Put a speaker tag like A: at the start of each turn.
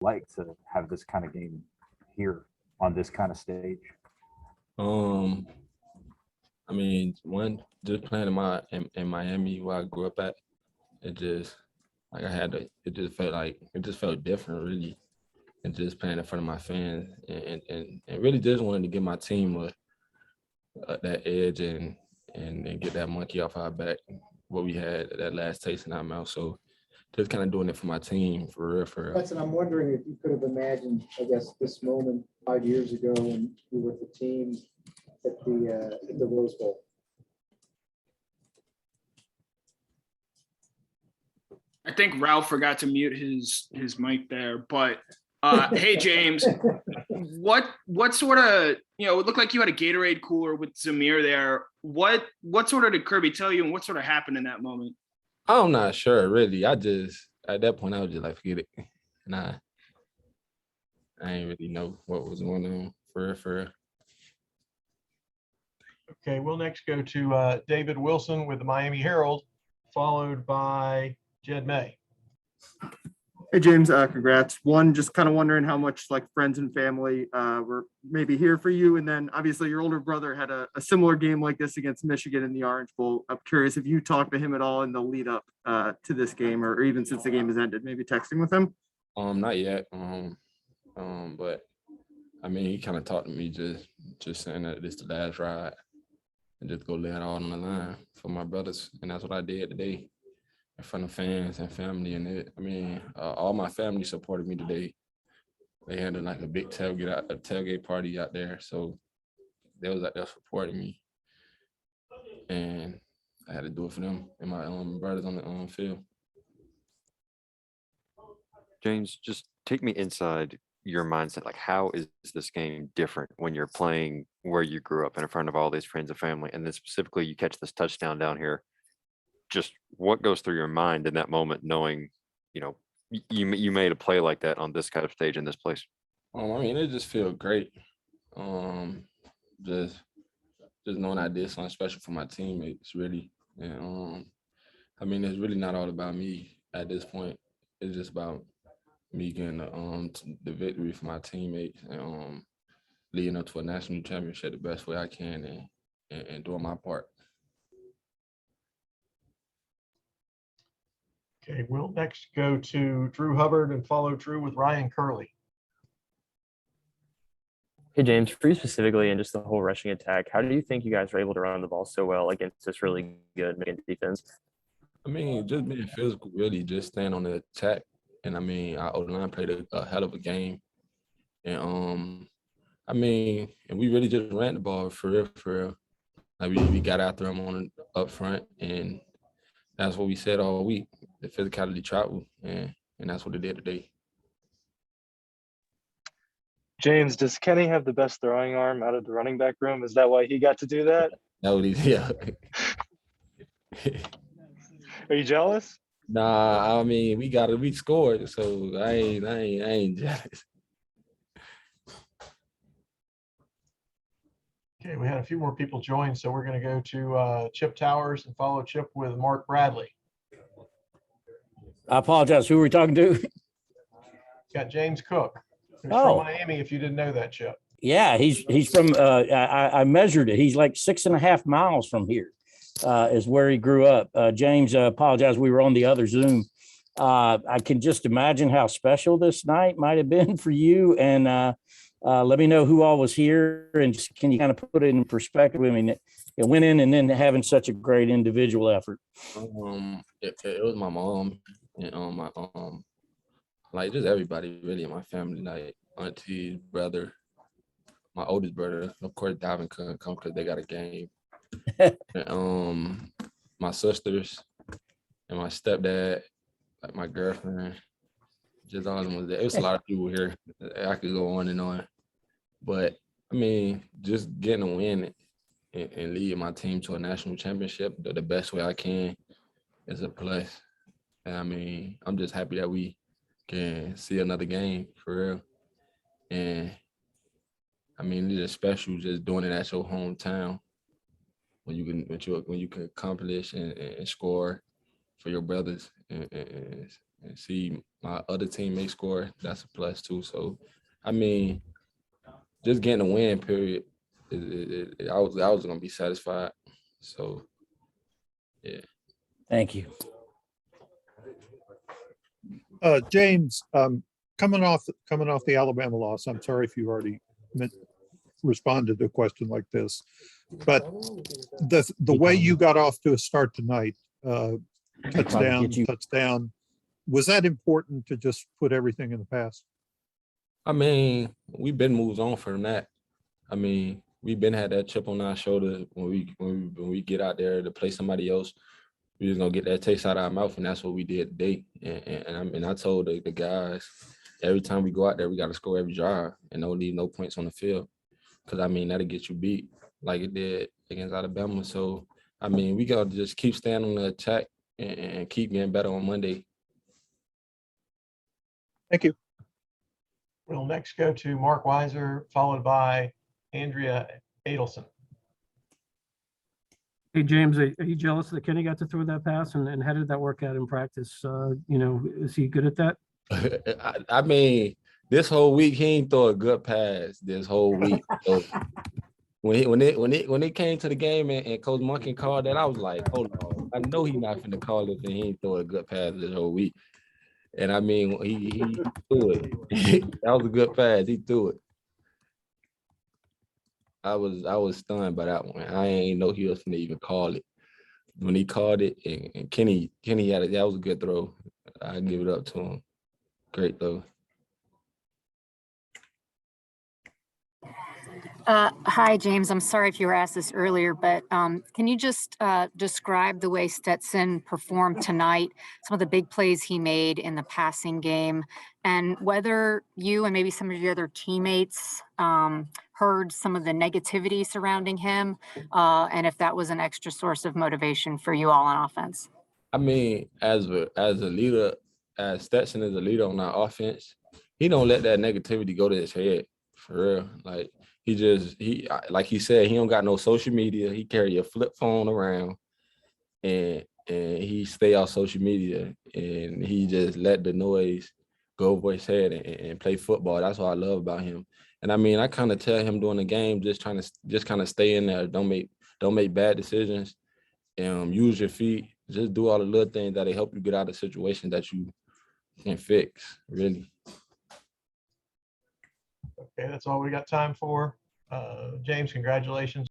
A: like to have this kind of game here on this kind of stage?
B: Um, I mean, one just playing in Miami where I grew up at, it just like I had to. It just felt different, really, and just playing in front of my fans, and really just wanted to give my team that edge and get that monkey off our back, what we had that last taste in our mouth. So just kind of doing it for my team, for real, for real.
C: Listen, I'm wondering if you could have imagined, I guess, this moment 5 years ago when you were with the team at the Rose Bowl.
D: I think Ralph forgot to mute his mic there, but hey James, what sort of, it looked like you had a Gatorade cooler with Zamir there. What sort of did Kirby tell you, and what sort of happened in that moment?
B: I'm not sure, really. At that point I was just like, forget it. And I ain't really know what was going on for real.
E: Okay, we'll next go to David Wilson with the Miami Herald, followed by Jed May.
F: Hey, James, congrats. One, just kind of wondering how much like friends and family were maybe here for you. And then obviously your older brother had a similar game like this against Michigan in the Orange Bowl. I'm curious if you talked to him at all in the lead up to this game or even since the game has ended, maybe texting with him?
B: Not yet. But I mean, he kind of talked to me just saying that this is the last ride and just go lay it all on the line for my brothers. And that's what I did today in front of fans and family. And all my family supported me today. They had like a big tailgate party out there. So they was out there supporting me. And I had to do it for them and my brothers on the field.
G: James, just take me inside your mindset. Like, how is this game different when you're playing where you grew up and in front of all these friends and family? And then specifically, you catch this touchdown down here. Just what goes through your mind in that moment, knowing, you made a play like that on this kind of stage in this place?
B: It just feels great. Just knowing I did something special for my teammates, really. And it's really not all about me at this point. It's just about me getting the victory for my teammates and leading up to a national championship the best way I can and doing my part.
E: Okay, we'll next go to Drew Hubbard and follow Drew with Ryan Curley.
H: Hey, James, for you specifically and just the whole rushing attack, how do you think you guys were able to run the ball so well against this really good Michigan defense?
B: Just being physical, really, just staying on the attack. And our O-line played a hell of a game. And and we really just ran the ball for real. Like we got after them up front, and that's what we said all week. The physicality travel, and that's what it did today.
I: James, does Kenny have the best throwing arm out of the running back room? Is that why he got to do that?
B: Yeah.
I: Are you jealous?
B: Nah, we scored, so I ain't jealous.
E: Okay, we had a few more people join, so we're going to go to Chip Towers and follow Chip with Mark Bradley.
J: I apologize. Who are we talking to?
E: Got James Cook, who's from Miami, if you didn't know that, Chip.
J: Yeah, he's from, I measured it. He's like 6.5 miles from here. Is where he grew up. James, apologize. We were on the other Zoom. I can just imagine how special this night might have been for you. And let me know who all was here. And just, can you kind of put it in perspective? It went in and then having such a great individual effort.
B: It was my mom and my like just everybody really in my family, like auntie, brother, my oldest brother. Of course, Davin couldn't come because they got a game. And, my sisters and my stepdad, like my girlfriend, just all of them was there. It was a lot of people here. I could go on and on, but just getting a win and leading my team to a national championship the best way I can is a plus. And I'm just happy that we can see another game for real. And it's just special just doing it at your hometown. When you can accomplish and score for your brothers, and and see my other teammates score, that's a plus too. So, I mean, just getting a win, period, I was gonna be satisfied. So, yeah.
J: Thank you.
K: James, coming off the Alabama loss, I'm sorry if you already responded to a question like this, but the way you got off to a start tonight, touchdown, was that important to just put everything in the past?
B: I mean, we've been moved on from that. I mean, we've been had that chip on our shoulder when we get out there to play somebody else. We just gonna get that taste out of our mouth, and that's what we did today. And I told the guys, every time we go out there, we got to score every drive and don't leave no points on the field, because I mean that'll get you beat like it did against Alabama. So I mean we gotta just keep standing on the attack and keep getting better on Monday.
K: Thank you.
E: We'll next go to Mark Weiser, followed by Andrea Adelson.
L: Hey, James, are you jealous that Kenny got to throw that pass? And how did that work out in practice? Is he good at that?
B: I mean, this whole week he ain't throw a good pass this whole week. So when it came to the game and Coach Monkey called that, I was like, hold on, I know he's not finna call it, and he ain't throw a good pass this whole week. And I mean, he threw it. That was a good pass. He threw it. I was stunned by that one. I ain't know he was gonna even call it. When he called it, and Kenny had it. That was a good throw. I give it up to him. Great throw.
M: Hi, James. I'm sorry if you were asked this earlier, but can you just describe the way Stetson performed tonight, some of the big plays he made in the passing game, and whether you and maybe some of your other teammates heard some of the negativity surrounding him, and if that was an extra source of motivation for you all on offense?
B: I mean, as a leader, as Stetson is a leader on our offense, he don't let that negativity go to his head, for real. Like, like he said, he don't got no social media. He carry a flip phone around, and he stay off social media, and he just let the noise go over his head and play football. That's what I love about him. And I mean, I kind of tell him during the game, just kind of stay in there. Don't make bad decisions. Use your feet. Just do all the little things that help you get out of situations that you can fix, really.
E: Okay, that's all we got time for. James, congratulations.